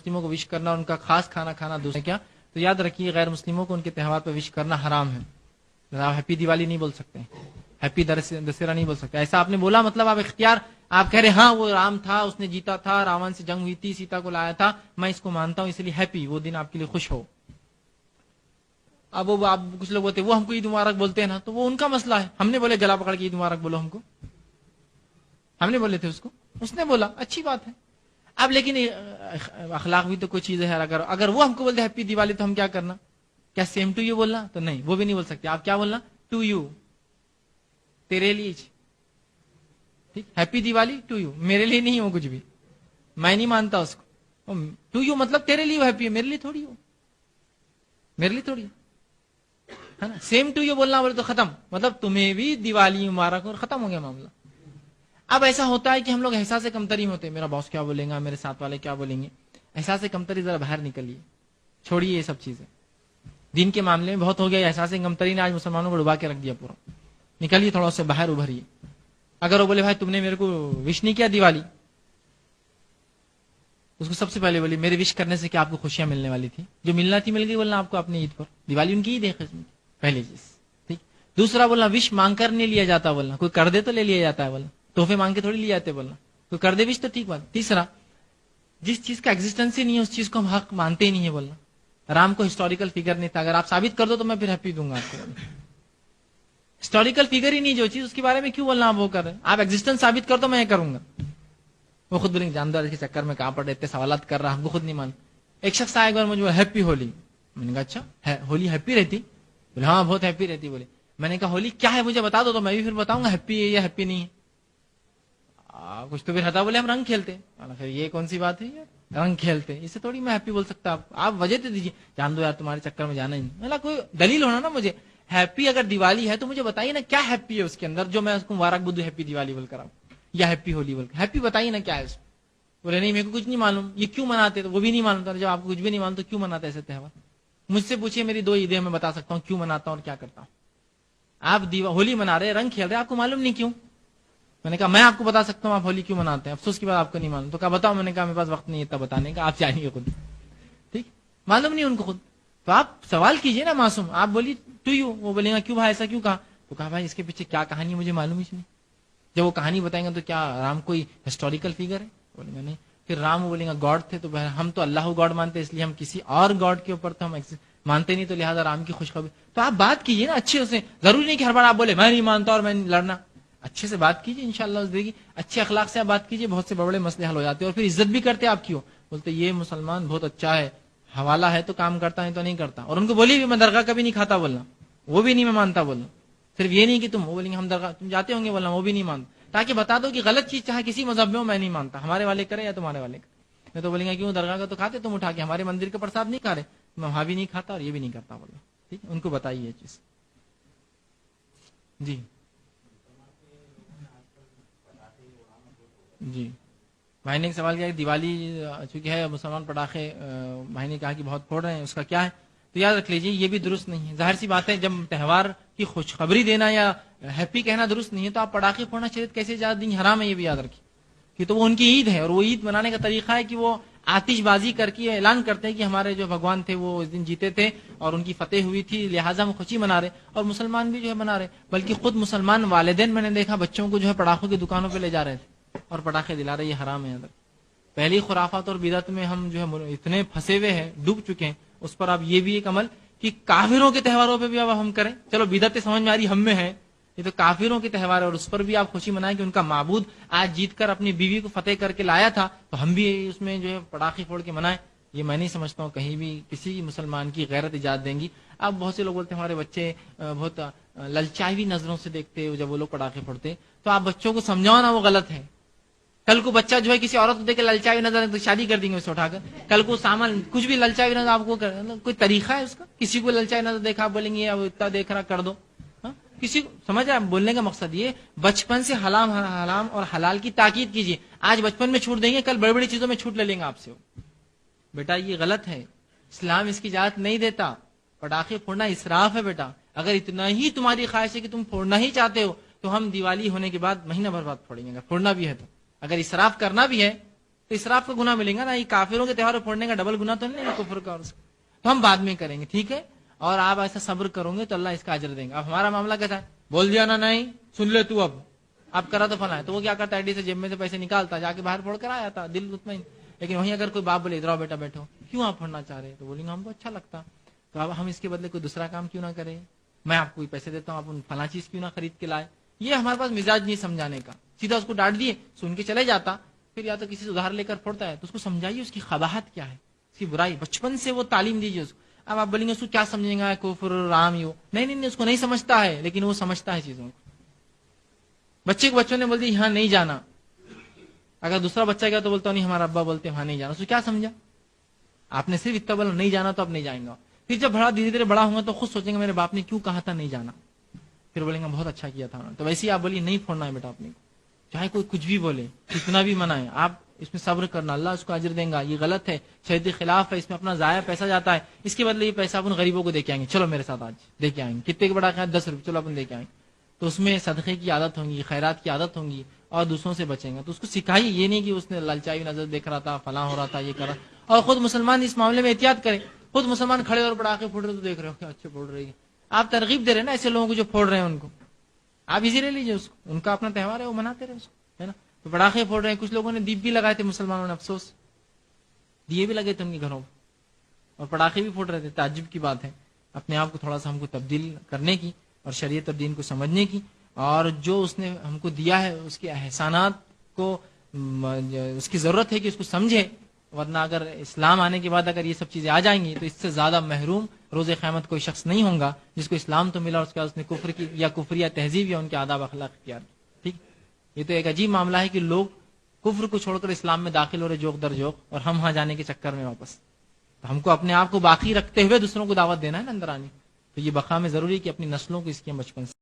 مسلموں کو وش کرنا اور ان کا خاص کھانا کھانا دوسرے کیا، تو یاد رکھیے غیر مسلموں کو ان کے تہوار پہ وش کرنا حرام ہے. آپ ہیپی دیوالی نہیں بول سکتے، ہیپی دسہرا نہیں بول سکتے. ایسا آپ نے بولا مطلب آپ اختیار آپ کہہ رہے ہاں وہ رام تھا، اس نے جیتا تھا، راون سے جنگ ہوئی تھی، سیتا کو لایا تھا، میں اس کو مانتا ہوں اس لیے ہیپی، وہ دن آپ کے لیے خوش ہو. اب وہ آپ کچھ لوگ بولتے ہیں وہ ہم کو عید مبارک بولتے ہیں نا، تو وہ ان کا مسئلہ ہے. ہم نے بولے گلا پکڑ کے عید مبارک بولو ہم کو، ہم نے بولے تھے اس کو، اس نے بولا اچھی بات ہے. اب لیکن اخلاق بھی تو کوئی چیز ہے. اگر وہ ہم کو بولتے ہیپی دیوالی تو ہم کیا کرنا؟ کیا سیم ٹو یو بولنا؟ تو نہیں، وہ بھی نہیں بول سکتے. آپ کیا بولنا؟ ٹو یو، تیرے لیے. ٹھیک، ہیپی دیوالی ٹو یو، میرے لیے نہیں ہو کچھ بھی، میں نہیں مانتا اس کو. ٹو یو مطلب تیرے لیے ہیپی ہے، میرے لیے تھوڑی ہو، میرے لیے تھوڑی ہے نا. سیم ٹو یو بولنا بولے تو ختم، مطلب تمہیں بھی دیوالی مبارک اور ختم ہو گیا معاملہ. اب ایسا ہوتا ہے کہ ہم لوگ احساس کمتری ہوتے ہیں، میرا باس کیا بولے گا، میرے ساتھ والے کیا بولیں گے. احساس کمتری ذرا باہر نکلیے، چھوڑیے یہ سب چیزیں. دین کے معاملے میں بہت ہو گیا احساس کمتری نے آج مسلمانوں کو ڈبا کے رکھ دیا پورا. نکلیے تھوڑا سے باہر ابھریے. اگر وہ بولے بھائی تم نے میرے کو وش نہیں کیا دیوالی، اس کو سب سے پہلے بولی میرے وش کرنے سے کیا آپ کو خوشیاں ملنے والی تھی؟ جو ملنا تھی مل گئی بولنا آپ کو اپنی عید پر. دیوالی ان کی عید ہے قسم، پہلی چیز. ٹھیک، دوسرا بولنا وش مانگ کر نہیں لیا جاتا، بولنا کوئی کر دے تو لے لیا جاتا ہے، بولنا تحفے مانگ کے تھوڑی لیے جاتے، بولنا کوئی کر دے وش تو ٹھیک بات. تیسرا جس چیز کا ایگزسٹنس ہی نہیں ہے اس چیز کو ہم حق مانتے ہی نہیں ہے، بولنا رام کو ہسٹوریکل فگر نہیں تھا، اگر آپ ثابت کر دو تو میں پھر ہیپی دوں گا آپ کو. ہسٹوریکل فگر ہی نہیں جو چیز، اس کے بارے میں کیوں بولنا آپ وہ کر رہے ہیں؟ آپ ایگزسٹنس ثابت کر دو میں یہ کروں گا. وہ خود بولیں جاندار کے چکر میں کہاں پڑے اتنے سوالات کر رہا، ہم کو خود نہیں مان. ایک شخص آئے ایک بار مجھے ہیپی ہولی، میں نے کہا اچھا ہولی ہیپی رہتی؟ بولے ہاں بہت ہیپی رہتی. بولے میں نے کہا ہولی کیا ہے مجھے بتا دو تو میں بھی پھر بتاؤں گا ہیپی ہے یا ہیپی نہیں ہے. کچھ تو پھر ہٹا، بولے ہم رنگ کھیلتے. پھر یہ کون سی بات ہے یار، رنگ کھیلتے اسے تھوڑی میں ہیپی بول سکتا. آپ وجہ تو دیجیے، جان دو یار تمہارے چکر میں جانا ہی نہیں. مطلب کوئی دلیل ہونا نا مجھے. ہیپی اگر دیوالی ہے تو مجھے بتائیے نا کیا ہیپی ہے اس کے اندر جو میں اس کو مبارک بدو ہیپی دیوالی بول کر آؤں یا ہیپی ہولی بول کر. ہیپی بتائیے نا کیا ہے اس کو. بولے نہیں میرے کو کچھ نہیں معلوم، یہ کیوں مناتے؟ تو وہ بھی نہیں معلوم. جب آپ کو کچھ بھی نہیں معلوم تو کیوں مناتے ایسے تہوار؟ مجھ سے پوچھیے میری 2 عیدیں میں بتا سکتا ہوں کیوں مناتا ہوں اور کیا کرتا ہوں. آپ ہولی منا رہے، رنگ کھیل رہے، آپ کو معلوم نہیں کیوں. میں نے کہا میں آپ کو بتا سکتا ہوں آپ ہولی کیوں مناتے ہیں، افسوس کی بات آپ کو نہیں معلوم. تو کہا بتاؤ. میں نے کہا میرے پاس وقت نہیں ہے بتانے کا، آپ جانیے خود. ٹھیک، معلوم نہیں ان کو خود. تو آپ سوال کیجئے نا معصوم. آپ بولی ٹو یو، وہ بولے گا کیوں بھائی ایسا کیوں کہا؟ تو کہا بھائی اس کے پیچھے کیا کہانی مجھے معلوم ہی نہیں. جب وہ کہانی بتائیں گے تو کیا رام کوئی ہسٹوریکل فگر ہے؟ بولیں گے نہیں. پھر رام بولیں گا گاڈ تھے، تو ہم تو اللہ گاڈ مانتے اس لیے ہم کسی اور گاڈ کے اوپر تو ہم مانتے نہیں، تو لہٰذا رام کی خوشخبری. تو آپ بات کیجئے نا اچھے سے. ضروری نہیں کہ ہر بار آپ بولے میں نہیں مانتا اور میں نہیں لڑنا. اچھے سے بات کیجئے، انشاءاللہ اس دیگی اچھے اخلاق سے آپ بات کیجئے، بہت سے بڑے مسئلے حل ہو جاتے ہیں. اور پھر عزت بھی کرتے آپ کیوں، بولتے یہ مسلمان بہت اچھا ہے، حوالہ ہے تو کام کرتا ہے تو نہیں کرتا. اور ان کو بولی بھی میں درگاہ کبھی نہیں کھاتا بولنا، وہ بھی نہیں میں مانتا بولنا. صرف یہ نہیں کہ تم وہ بولیں گے ہم درگاہ تم جاتے ہوں گے بولنا وہ بھی نہیں مانتا، تاکہ بتا دو کہ غلط چیز چاہے کسی مذہب میں ہو میں نہیں مانتا، ہمارے والے کرے یا تمہارے والے کرے. میں تو بولیں گے کیوں درگاہ کا تو کھاتے تم اٹھا کے، ہمارے مندر کا پرساد نہیں کھا رہے، میں وہاں بھی نہیں کھاتا اور یہ بھی نہیں کرتا بولنا. ٹھیک، ان کو بتائیے یہ چیز. جی جی بھائی نے ایک سوال کیا کہ دیوالی چونکہ ہے مسلمان پٹاخے بھائی نے کہا کہ بہت پھوڑ رہے ہیں، اس کا کیا ہے؟ تو یاد رکھ لیجیے یہ بھی درست نہیں ہے. ظاہر سی بات ہے جب تہوار کی خوشخبری دینا یا ہیپی کہنا درست نہیں ہے تو آپ پٹاخے پھوڑنا شریعت کیسے اجازت دیں؟ حرام ہے، یہ بھی یاد رکھیے. کہ تو وہ ان کی عید ہے اور وہ عید منانے کا طریقہ ہے کہ وہ آتش بازی کر کے اعلان کرتے ہیں کہ ہمارے جو بھگوان تھے وہ اس دن جیتے تھے اور ان کی فتح ہوئی تھی، لہٰذا ہم خوشی منا رہے. اور مسلمان بھی جو ہے منا رہے، بلکہ خود مسلمان والدین میں نے دیکھا بچوں کو جو ہے پٹاخوں کی دکانوں پہ لے جا رہے تھے اور پٹاخے دلا رہے. یہ حرام ہے. پہلی خرافات اور بدعت میں ہم جو ہے اتنے پھنسے ہوئے ہیں، ڈوب چکے ہیں. اس پر اب یہ بھی ایک عمل کہ کافروں کے تہواروں پہ بھی اب ہم کریں. چلو بدعت سمجھ میں آ رہی ہم میں ہے، یہ تو کافروں کے تہوار ہے اور اس پر بھی آپ خوشی منائیں کہ ان کا معبود آج جیت کر اپنی بیوی کو فتح کر کے لایا تھا تو ہم بھی اس میں جو ہے پٹاخے پھوڑ کے منائیں. یہ میں نہیں سمجھتا ہوں کہیں بھی کسی مسلمان کی غیرت اجازت دیں گی. اب بہت سے لوگ بولتے ہیں ہمارے بچے بہت للچائی نظروں سے دیکھتے جب وہ لوگ پٹاخے پھوڑتے، تو آپ بچوں کو سمجھاؤ نا وہ غلط ہے. کل کو بچہ جو ہے کسی عورت کو دیکھ کے للچائی نظر تو شادی کر دیں گے اسے اٹھا کر. کل کو سامان کچھ بھی للچائی نظر آپ کو کوئی طریقہ ہے اس کا؟ کسی کو للچائی نظر دیکھا آپ بولیں گے اب اتنا دیکھ رہا کر دو. کسی کو سمجھ رہے بولنے کا مقصد یہ بچپن سے حرام اور حلال کی تاکید کیجیے. آج بچپن میں چھوٹ دیں گے، کل بڑی بڑی چیزوں میں چھوٹ لے لیں گے آپ سے. بیٹا یہ غلط ہے، اسلام اس کی اجازت نہیں دیتا. پٹاخے پھوڑنا اسراف ہے بیٹا. اگر اتنا ہی تمہاری خواہش ہے کہ تم پھوڑنا ہی چاہتے ہو تو ہم دیوالی ہونے کے بعد مہینہ بھر بعد پھوڑیں گے اگر پھوڑنا بھی ہے تو. اگر اسراف کرنا بھی ہے تو اسراف کا گناہ ملے گا نا. یہ کافروں کے تہوار پھوڑنے کا ڈبل گناہ تو نہیں ہے کفر کا اور اس کا. تو ہم بعد میں کریں گے, ٹھیک ہے, اور آپ ایسا صبر کرو گے تو اللہ اس کا اجر دیں گے. اب ہمارا معاملہ کیسا ہے, بول دیا نا, نہیں سن لے تو, اب کرا تو فلاں ہے, تو وہ کیا کرتا ہے, آئی ڈی سے جیب میں سے پیسے نکالتا, جا کے باہر پھوڑ کر آیا تھا, دل مطمئن. لیکن وہیں اگر کوئی باپ بولے ادھر آؤ بیٹا بیٹھو, کیوں آپ پھوڑنا چاہ رہے, تو بولیں گے ہم کو اچھا لگتا, تو اب ہم اس کے بدلے کوئی دوسرا کام کیوں نہ کریں, میں آپ کو پیسے دیتا ہوں, آپ فلاں چیز کیوں نہ خرید کے لائے. یہ ہمارے پاس مزاج نہیں سمجھانے کا, سیدھا اس کو ڈانٹ دیے, سن کے چلے جاتا, پھر یا تو کسی سے ادھار لے کر پھوڑتا ہے, تو اس کو سمجھائیے اس کی قباحت کیا ہے, اس کی برائی, بچپن سے وہ تعلیم دیجیے اس کو. اب آپ بولیں گے اس کو کیا سمجھیں گا, کفر رام یو, نہیں, اس کو نہیں سمجھتا ہے, لیکن وہ سمجھتا ہے چیزوں کو. بچے کو بچوں نے بول دی یہاں نہیں جانا, اگر دوسرا بچہ گیا تو بولتا نہیں ہمارا ابا بولتے وہاں نہیں جانا, اس کو کیا سمجھا, آپ نے صرف اتنا بولا نہیں جانا تو اب نہیں جائیں گا. پھر جب بڑا دھیرے دھیرے بڑا ہوں گا تو خود سوچیں گے میرے باپ نے کیوں کہا تھا نہیں جانا, پھر بولیں گے بہت اچھا کیا تھا. تو ویسے ہی آپ بولیے نہیں پھوڑنا ہے بیٹا اپنے کو, چاہے کوئی کچھ بھی بولے, کتنا بھی منائے, آپ اس میں صبر کرنا, اللہ اس کو اجر دیں گا. یہ غلط ہے, شریعت کے خلاف ہے, اس میں اپنا ضائع پیسہ جاتا ہے, اس کے بدلے یہ پیسہ اپن غریبوں کو دے کے آئیں گے, چلو میرے ساتھ آج دے کے آئیں گے, کتنے بڑا خیال 10 روپے, چلو اپن دے کے آئیں گے. تو اس میں صدقے کی عادت ہوں گی, خیرات کی عادت ہوں گی, اور دوسروں سے بچیں گے. تو اس کو سکھائیے, یہ نہیں کہ اس نے لالچائی نظر دیکھ رہا تھا, فلاں ہو رہا تھا, یہ کرا. اور خود مسلمان اس معاملے میں احتیاط کرے, خود مسلمان کھڑے اور پڑاخے پھوڑ رہے تو دیکھ رہے ہو کیا اچھے پھوڑ رہی ہے, آپ ترغیب دے رہے ہیں نا ایسے لوگوں کو جو پھوڑ رہے ہیں ان کو, آپ ایزی لے لیجیے اس کو, ان کا اپنا تہوار ہے وہ مناتے رہے اس کو, ہے نا. تو پڑاخے پھوڑ رہے ہیں, کچھ لوگوں نے دیپ بھی لگائے تھے مسلمانوں نے, افسوس دیے بھی لگے تھے ان کے گھروں میں, اور پڑاخے بھی پھوڑ رہے تھے. تعجب کی بات ہے, اپنے آپ کو تھوڑا سا ہم کو تبدیل کرنے کی, اور شریعت اور دین کو سمجھنے کی, اور جو اس نے ہم کو دیا ہے اس کے احسانات کو اس کی ضرورت ہے کہ اس کو سمجھے. ورنہ اگر اسلام آنے کے بعد اگر یہ سب چیزیں آ جائیں گی تو اس سے زیادہ محروم روز قیامت کوئی شخص نہیں ہوگا جس کو اسلام تو ملا اور اس کے بعد اس نے کفر کی یا کفریہ تہذیب یا ان کے آداب اخلاق اختیار کی. ٹھیک, یہ تو ایک عجیب معاملہ ہے کہ لوگ کفر کو چھوڑ کر اسلام میں داخل ہو رہے جوک در جوک, اور ہم وہاں جانے کے چکر میں واپس. تو ہم کو اپنے آپ کو باقی رکھتے ہوئے دوسروں کو دعوت دینا ہے نا اندر آنے. تو یہ بقا میں ضروری کہ اپنی نسلوں کو اس کے بچپن سے